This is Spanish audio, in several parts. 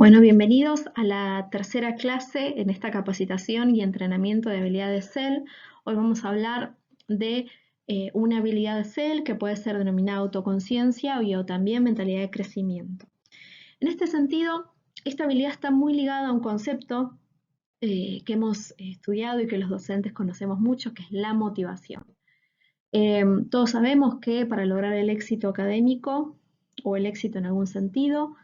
Bueno, bienvenidos a la tercera clase en esta capacitación y entrenamiento de habilidades CEL. Hoy vamos a hablar de una habilidad CEL que puede ser denominada autoconciencia o también mentalidad de crecimiento. En este sentido, esta habilidad está muy ligada a un concepto que hemos estudiado y que los docentes conocemos mucho, que es la motivación. Todos sabemos que para lograr el éxito académico o el éxito en algún sentido,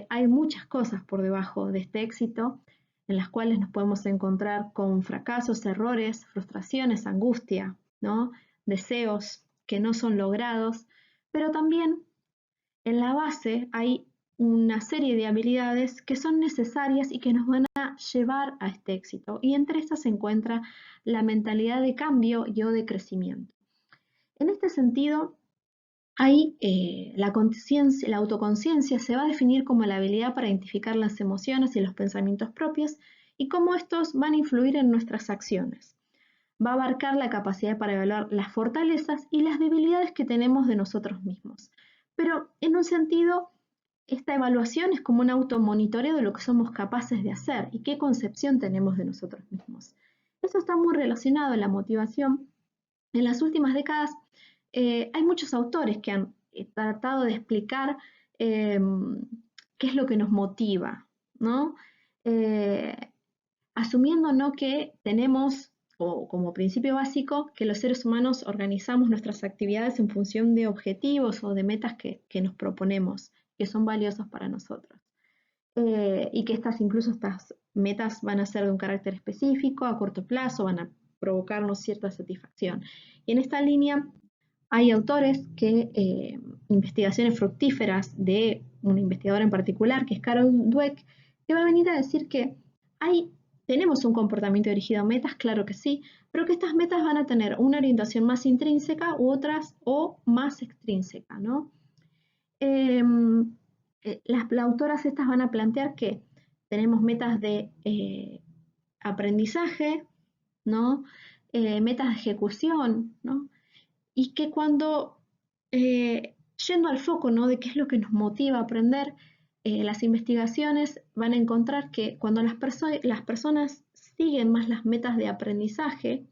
hay muchas cosas por debajo de este éxito en las cuales nos podemos encontrar con fracasos, errores, frustraciones, angustia, ¿no? Deseos que no son logrados, pero también en la base hay una serie de habilidades que son necesarias y que nos van a llevar a este éxito. Y entre estas se encuentra la mentalidad de cambio y o de crecimiento. En este sentido, ahí la autoconciencia se va a definir como la habilidad para identificar las emociones y los pensamientos propios y cómo estos van a influir en nuestras acciones. Va a abarcar la capacidad para evaluar las fortalezas y las debilidades que tenemos de nosotros mismos. Pero en un sentido, esta evaluación es como un automonitoreo de lo que somos capaces de hacer y qué concepción tenemos de nosotros mismos. Eso está muy relacionado a la motivación. En las últimas décadas hay muchos autores que han tratado de explicar eh, qué es lo que nos motiva, ¿no? Eh, asumiendo ¿no? que tenemos, o como principio básico, que los seres humanos organizamos nuestras actividades en función de objetivos o de metas que nos proponemos, que son valiosos para nosotros. Y que incluso estas metas van a ser de un carácter específico, a corto plazo, van a provocarnos cierta satisfacción. Y en esta línea hay autores investigaciones fructíferas de una investigadora en particular, que es Carol Dweck, que va a venir a decir que tenemos un comportamiento dirigido a metas, claro que sí, pero que estas metas van a tener una orientación más intrínseca u otras o más extrínseca, ¿no? Las autoras estas van a plantear que tenemos metas de aprendizaje, ¿no? Metas de ejecución, ¿no? Y que yendo al foco, ¿no? De qué es lo que nos motiva a aprender, las investigaciones van a encontrar que cuando las personas siguen más las metas de aprendizaje,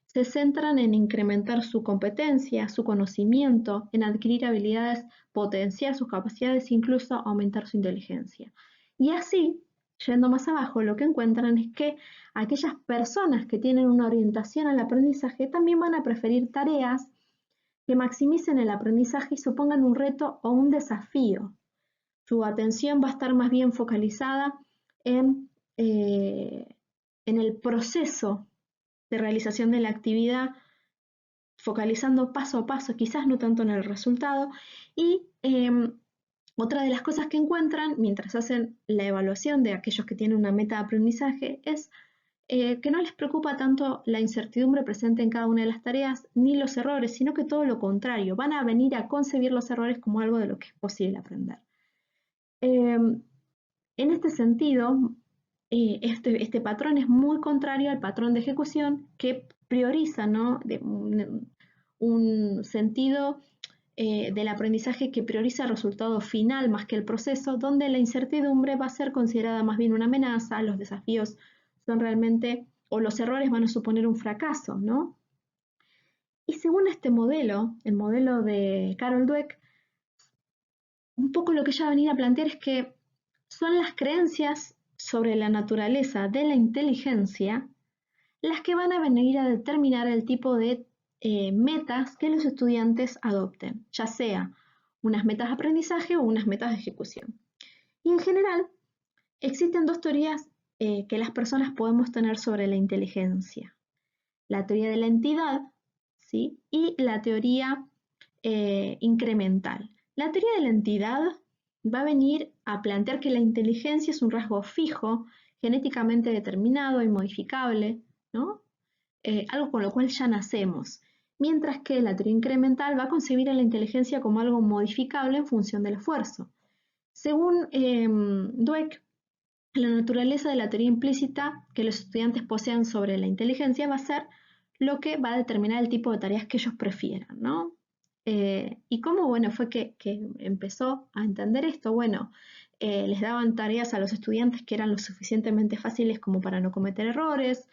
se centran en incrementar su competencia, su conocimiento, en adquirir habilidades, potenciar sus capacidades, incluso aumentar su inteligencia. Y así, yendo más abajo, lo que encuentran es que aquellas personas que tienen una orientación al aprendizaje también van a preferir tareas que maximicen el aprendizaje y supongan un reto o un desafío. Su atención va a estar más bien focalizada en, eh, en el proceso de realización de la actividad, focalizando paso a paso, quizás no tanto en el resultado. Y otra de las cosas que encuentran mientras hacen la evaluación de aquellos que tienen una meta de aprendizaje es que no les preocupa tanto la incertidumbre presente en cada una de las tareas ni los errores, sino que todo lo contrario, van a venir a concebir los errores como algo de lo que es posible aprender. En este sentido, este patrón es muy contrario al patrón de ejecución que prioriza, ¿no? Un sentido del aprendizaje que prioriza el resultado final más que el proceso, donde la incertidumbre va a ser considerada más bien una amenaza, los desafíos son realmente, o los errores van a suponer un fracaso, ¿no? Y según este modelo, el modelo de Carol Dweck, un poco lo que ella va a venir a plantear es que son las creencias sobre la naturaleza de la inteligencia las que van a venir a determinar el tipo de metas que los estudiantes adopten, ya sea unas metas de aprendizaje o unas metas de ejecución. Y en general, existen dos teorías que las personas podemos tener sobre la inteligencia. La teoría de la entidad, ¿sí? Y la teoría incremental. La teoría de la entidad va a venir a plantear que la inteligencia es un rasgo fijo, genéticamente determinado y modificable, ¿no? Algo con lo cual ya nacemos, mientras que la teoría incremental va a concebir a la inteligencia como algo modificable en función del esfuerzo. Según Dweck, la naturaleza de la teoría implícita que los estudiantes posean sobre la inteligencia va a ser lo que va a determinar el tipo de tareas que ellos prefieran, ¿no? ¿Y cómo, bueno, fue que empezó a entender esto? Bueno, les daban tareas a los estudiantes que eran lo suficientemente fáciles como para no cometer errores,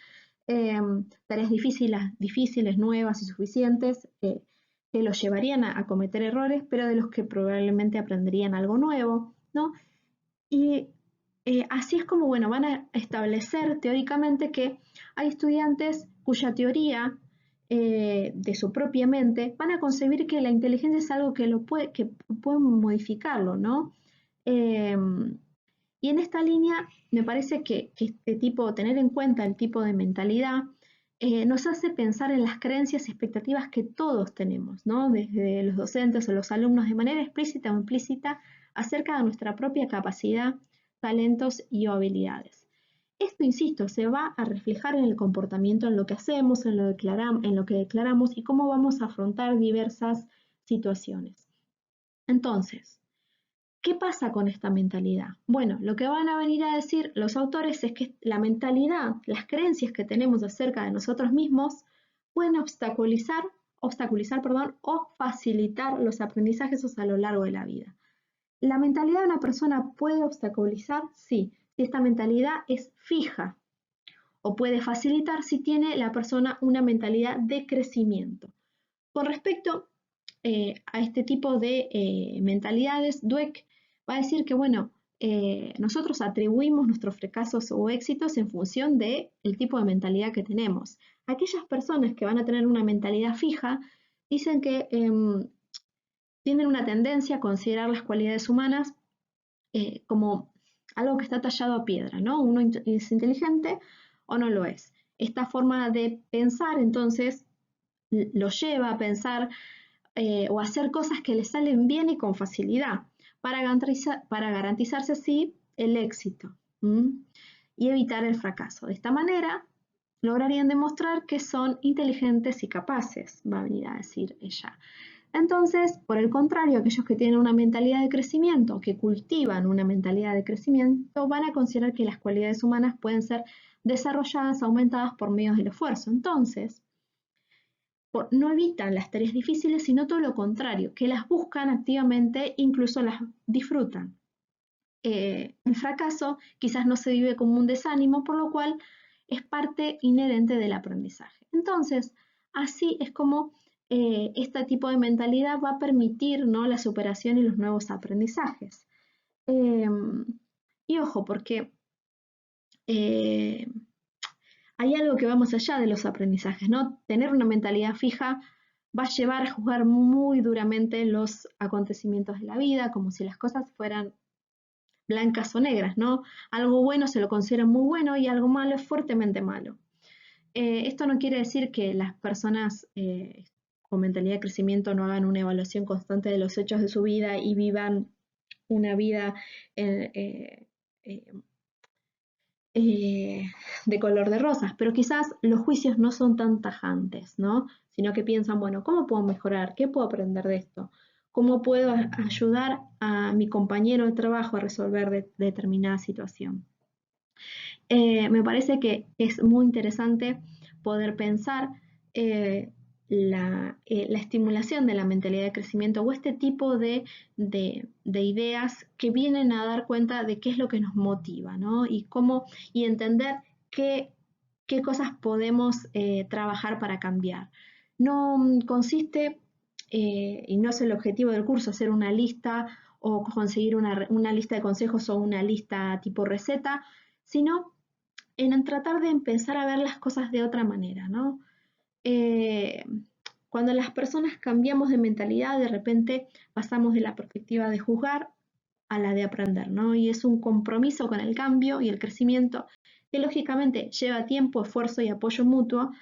tareas difíciles, nuevas y suficientes, que los llevarían a cometer errores, pero de los que probablemente aprenderían algo nuevo, ¿no? Y así es como, bueno, van a establecer teóricamente que hay estudiantes cuya teoría de su propia mente van a concebir que la inteligencia es algo que pueden modificarlo, ¿no? Eh, y en esta línea me parece que este tipo, tener en cuenta el tipo de mentalidad, nos hace pensar en las creencias y expectativas que todos tenemos, ¿no? Desde los docentes o los alumnos de manera explícita o implícita acerca de nuestra propia capacidad, talentos y habilidades. Esto, insisto, se va a reflejar en el comportamiento, en lo que hacemos, en lo que declaramos y cómo vamos a afrontar diversas situaciones. Entonces, ¿qué pasa con esta mentalidad? Bueno, lo que van a venir a decir los autores es que la mentalidad, las creencias que tenemos acerca de nosotros mismos pueden obstaculizar, o facilitar los aprendizajes a lo largo de la vida. ¿La mentalidad de una persona puede obstaculizar? Sí, si esta mentalidad es fija, o puede facilitar si tiene la persona una mentalidad de crecimiento. Con respecto a este tipo de mentalidades, Dweck va a decir que, bueno, nosotros atribuimos nuestros fracasos o éxitos en función del tipo de mentalidad que tenemos. Aquellas personas que van a tener una mentalidad fija dicen que tienen una tendencia a considerar las cualidades humanas como algo que está tallado a piedra, ¿no? Uno es inteligente o no lo es. Esta forma de pensar, entonces, lo lleva a pensar o hacer cosas que le salen bien y con facilidad para garantizarse así el éxito y evitar el fracaso. De esta manera lograrían demostrar que son inteligentes y capaces, va a venir a decir ella. Entonces, por el contrario, aquellos que tienen una mentalidad de crecimiento, que cultivan una mentalidad de crecimiento, van a considerar que las cualidades humanas pueden ser desarrolladas, aumentadas por medio del esfuerzo. Entonces, no evitan las tareas difíciles, sino todo lo contrario, que las buscan activamente, incluso las disfrutan. El fracaso quizás no se vive como un desánimo, por lo cual es parte inherente del aprendizaje. Entonces, así es como este tipo de mentalidad va a permitir, ¿no?, la superación y los nuevos aprendizajes. Y ojo, porque hay algo que va más allá de los aprendizajes, ¿no? Tener una mentalidad fija va a llevar a juzgar muy duramente los acontecimientos de la vida, como si las cosas fueran blancas o negras, ¿no? Algo bueno se lo considera muy bueno y algo malo es fuertemente malo. Esto no quiere decir que las personas con mentalidad de crecimiento no hagan una evaluación constante de los hechos de su vida y vivan una vida de color de rosas, pero quizás los juicios no son tan tajantes, ¿no? Sino que piensan, bueno, ¿cómo puedo mejorar? ¿Qué puedo aprender de esto? ¿Cómo puedo ayudar a mi compañero de trabajo a resolver determinada situación? Me parece que es muy interesante poder pensar la estimulación de la mentalidad de crecimiento o este tipo de ideas que vienen a dar cuenta de qué es lo que nos motiva, ¿no? Y entender qué cosas podemos trabajar para cambiar. No consiste, y no es el objetivo del curso, hacer una lista o conseguir una lista de consejos o una lista tipo receta, sino en tratar de empezar a ver las cosas de otra manera, ¿no? Cuando las personas cambiamos de mentalidad, de repente pasamos de la perspectiva de juzgar a la de aprender, ¿no? Y es un compromiso con el cambio y el crecimiento que lógicamente lleva tiempo, esfuerzo y apoyo mutuo,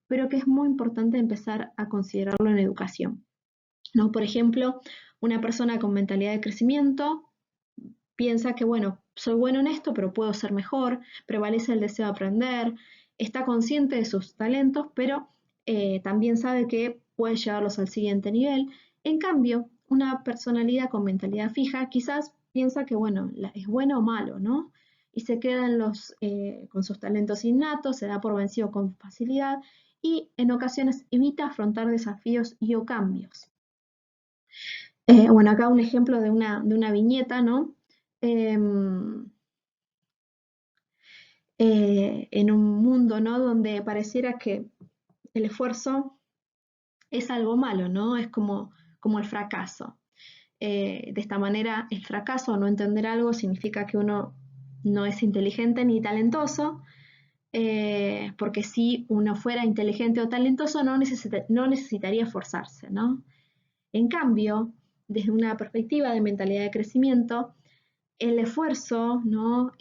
pero que es muy importante empezar a considerarlo en educación, ¿no? Por ejemplo, una persona con mentalidad de crecimiento piensa que, bueno, soy bueno en esto, pero puedo ser mejor, prevalece el deseo de aprender, está consciente de sus talentos, pero también sabe que puede llevarlos al siguiente nivel. En cambio, una personalidad con mentalidad fija quizás piensa que, bueno, es bueno o malo, ¿no? Y se queda con sus talentos innatos, se da por vencido con facilidad y en ocasiones evita afrontar desafíos y o cambios. Bueno, acá un ejemplo de una viñeta, ¿no? em, en un mundo, ¿no?, donde pareciera que el esfuerzo es algo malo, ¿no? Es como el fracaso. De esta manera, el fracaso o no entender algo significa que uno no es inteligente ni talentoso, porque si uno fuera inteligente o talentoso no necesitaría esforzarse, ¿no? En cambio, desde una perspectiva de mentalidad de crecimiento, el esfuerzo, ¿no?,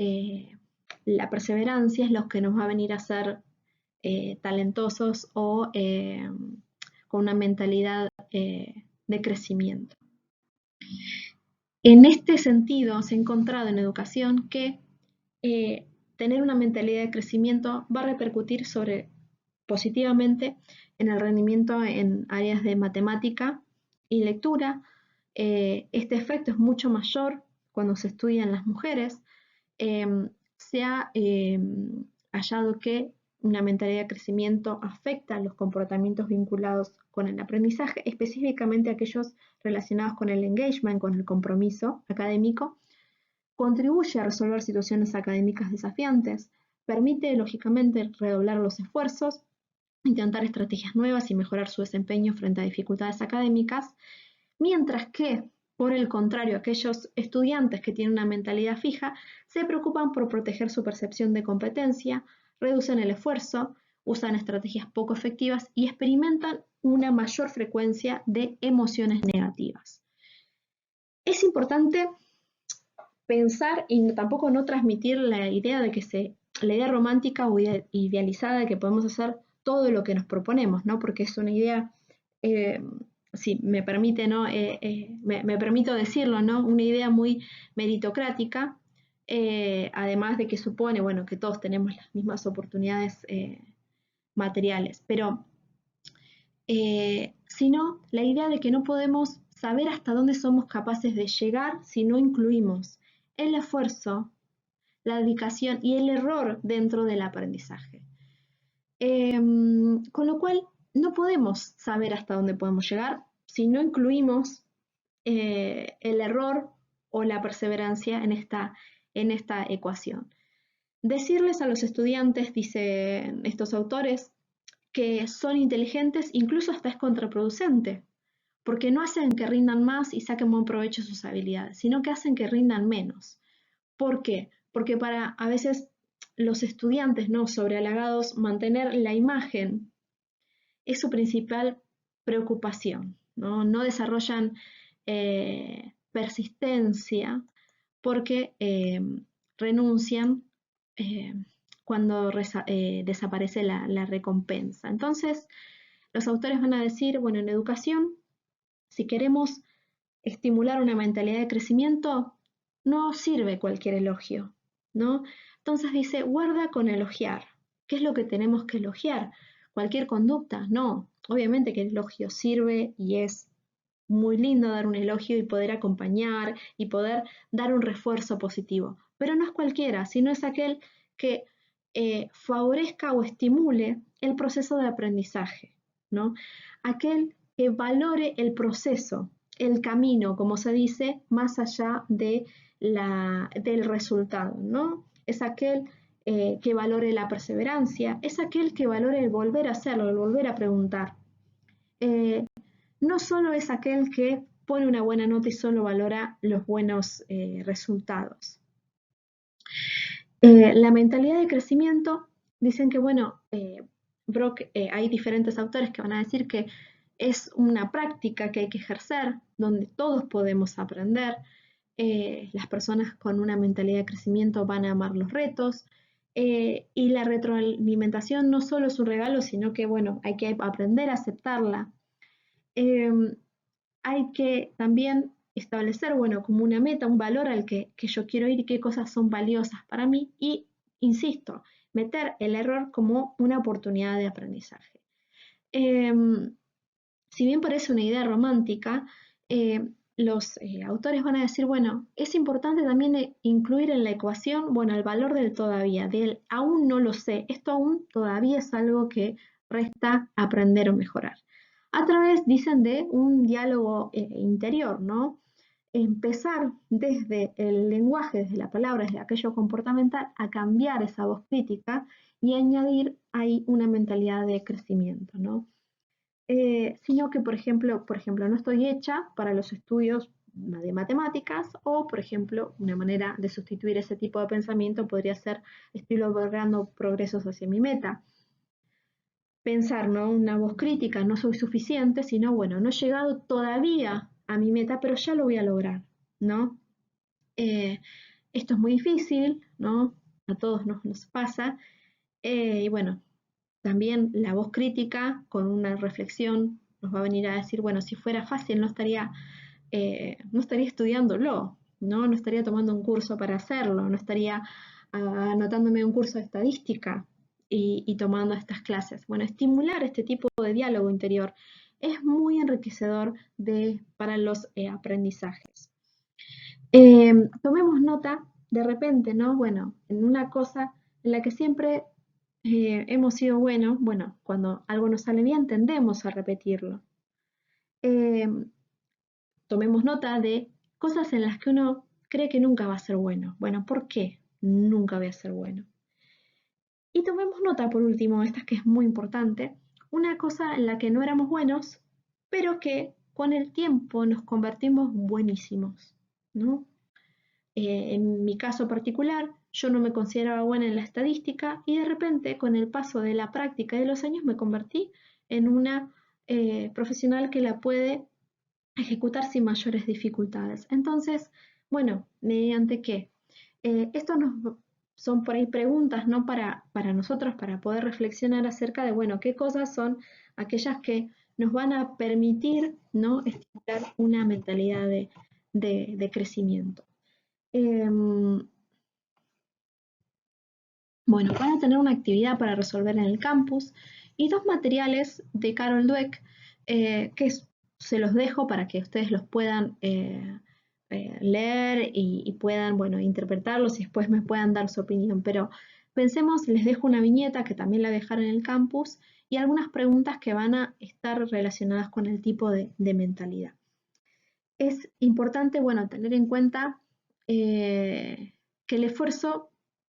la perseverancia es lo que nos va a venir a hacer talentosos o con una mentalidad de crecimiento. En este sentido, se ha encontrado en educación que tener una mentalidad de crecimiento va a repercutir positivamente en el rendimiento en áreas de matemática y lectura. Este efecto es mucho mayor cuando se estudia en las mujeres. Se ha hallado que una mentalidad de crecimiento afecta los comportamientos vinculados con el aprendizaje, específicamente aquellos relacionados con el engagement, con el compromiso académico, contribuye a resolver situaciones académicas desafiantes, permite lógicamente redoblar los esfuerzos, intentar estrategias nuevas y mejorar su desempeño frente a dificultades académicas, mientras que, por el contrario, aquellos estudiantes que tienen una mentalidad fija se preocupan por proteger su percepción de competencia, reducen el esfuerzo, usan estrategias poco efectivas y experimentan una mayor frecuencia de emociones negativas. Es importante pensar y tampoco no transmitir la idea de que la idea romántica o idealizada de que podemos hacer todo lo que nos proponemos, ¿no? Porque es una idea, si me permite, ¿no? Me permito decirlo, ¿no? Una idea muy meritocrática, además de que supone, bueno, que todos tenemos las mismas oportunidades materiales, pero sino la idea de que no podemos saber hasta dónde somos capaces de llegar si no incluimos el esfuerzo, la dedicación y el error dentro del aprendizaje. Con lo cual, no podemos saber hasta dónde podemos llegar si no incluimos el error o la perseverancia en esta ecuación. Decirles a los estudiantes, dicen estos autores, que son inteligentes incluso hasta es contraproducente, porque no hacen que rindan más y saquen buen provecho de sus habilidades, sino que hacen que rindan menos. ¿Por qué? Porque para a veces los estudiantes, ¿no?, sobrehalagados, mantener la imagen es su principal preocupación, ¿no? No desarrollan persistencia porque renuncian cuando desaparece la recompensa. Entonces, los autores van a decir, bueno, en educación, si queremos estimular una mentalidad de crecimiento, no sirve cualquier elogio, ¿no? Entonces dice, guarda con elogiar. ¿Qué es lo que tenemos que elogiar? ¿Cualquier conducta? No. Obviamente que el elogio sirve y es muy lindo dar un elogio y poder acompañar y poder dar un refuerzo positivo, pero no es cualquiera, sino es aquel que favorezca o estimule el proceso de aprendizaje, ¿no? Aquel que valore el proceso, el camino, como se dice, más allá del resultado, ¿no? Es aquel que valore la perseverancia, es aquel que valore el volver a hacerlo, el volver a preguntar. No solo es aquel que pone una buena nota y solo valora los buenos resultados. La mentalidad de crecimiento, dicen que, bueno, Brock, hay diferentes autores que van a decir que es una práctica que hay que ejercer, donde todos podemos aprender. Las personas con una mentalidad de crecimiento van a amar los retos. Y la retroalimentación no solo es un regalo, sino que, bueno, hay que aprender a aceptarla. Hay que también establecer, bueno, como una meta, un valor al que yo quiero ir y qué cosas son valiosas para mí y, insisto, meter el error como una oportunidad de aprendizaje. Si bien parece una idea romántica, los autores van a decir, bueno, es importante también incluir en la ecuación, bueno, el valor del todavía, del aún no lo sé, esto aún todavía es algo que resta aprender o mejorar. A través, dicen, de un diálogo interior, ¿no? empezar desde el lenguaje, desde la palabra, desde aquello comportamental, a cambiar esa voz crítica y añadir ahí una mentalidad de crecimiento, ¿no? Sino que, por ejemplo, no estoy hecha para los estudios de matemáticas, o, por ejemplo, una manera de sustituir ese tipo de pensamiento podría ser: estoy logrando progresos hacia mi meta. Pensar, ¿no? Una voz crítica: no soy suficiente, sino, bueno, no he llegado todavía a mi meta, pero ya lo voy a lograr, ¿no? Esto es muy difícil, ¿no? A todos nos pasa. Y bueno, también la voz crítica con una reflexión nos va a venir a decir: bueno, si fuera fácil no estaría estudiándolo, ¿no? No estaría tomando un curso para hacerlo, no estaría anotándome un curso de estadística y tomando estas clases. Bueno, estimular este tipo de diálogo interior es muy enriquecedor para los aprendizajes. Tomemos nota de repente, ¿no? Bueno, en una cosa en la que siempre hemos sido buenos, bueno, cuando algo nos sale bien tendemos a repetirlo. Tomemos nota de cosas en las que uno cree que nunca va a ser bueno. Bueno, ¿por qué nunca voy a ser bueno? Y tomemos nota, por último, esta que es muy importante, una cosa en la que no éramos buenos, pero que con el tiempo nos convertimos buenísimos, ¿no? En mi caso particular, yo no me consideraba buena en la estadística y de repente, con el paso de la práctica y de los años, me convertí en una profesional que la puede ejecutar sin mayores dificultades. Entonces, bueno, ¿mediante qué? Esto son por ahí preguntas, ¿no? Para nosotros, para poder reflexionar acerca de, bueno, qué cosas son aquellas que nos van a permitir, ¿no? Estimular una mentalidad de crecimiento. Bueno, van a tener una actividad para resolver en el campus y dos materiales de Carol Dweck se los dejo para que ustedes los puedan leer y puedan, bueno, interpretarlos y después me puedan dar su opinión. Pero pensemos, les dejo una viñeta que también la dejaron en el campus y algunas preguntas que van a estar relacionadas con el tipo de mentalidad. Es importante, bueno, tener en cuenta que el esfuerzo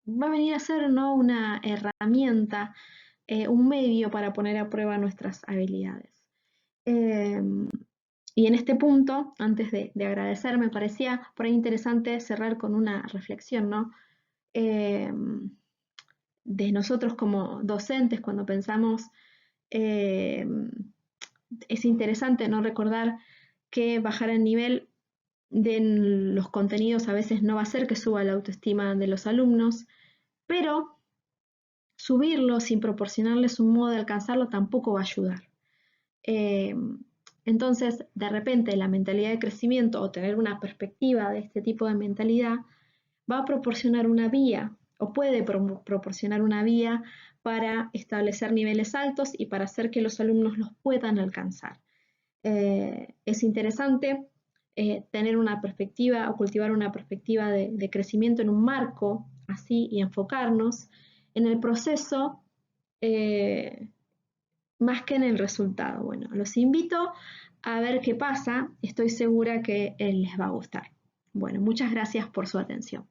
va a venir a ser, ¿no? Una herramienta, un medio para poner a prueba nuestras habilidades. Y en este punto, antes de agradecer, me parecía por ahí interesante cerrar con una reflexión, ¿no? De nosotros como docentes, cuando pensamos, es interesante, ¿no? Recordar que bajar el nivel de los contenidos a veces no va a hacer que suba la autoestima de los alumnos, pero subirlo sin proporcionarles un modo de alcanzarlo tampoco va a ayudar. Entonces, de repente, la mentalidad de crecimiento o tener una perspectiva de este tipo de mentalidad va a proporcionar una vía o puede proporcionar una vía para establecer niveles altos y para hacer que los alumnos los puedan alcanzar. Es interesante tener una perspectiva o cultivar una perspectiva de crecimiento en un marco así y enfocarnos en el proceso más que en el resultado. Bueno, los invito a ver qué pasa, estoy segura que les va a gustar. Bueno, muchas gracias por su atención.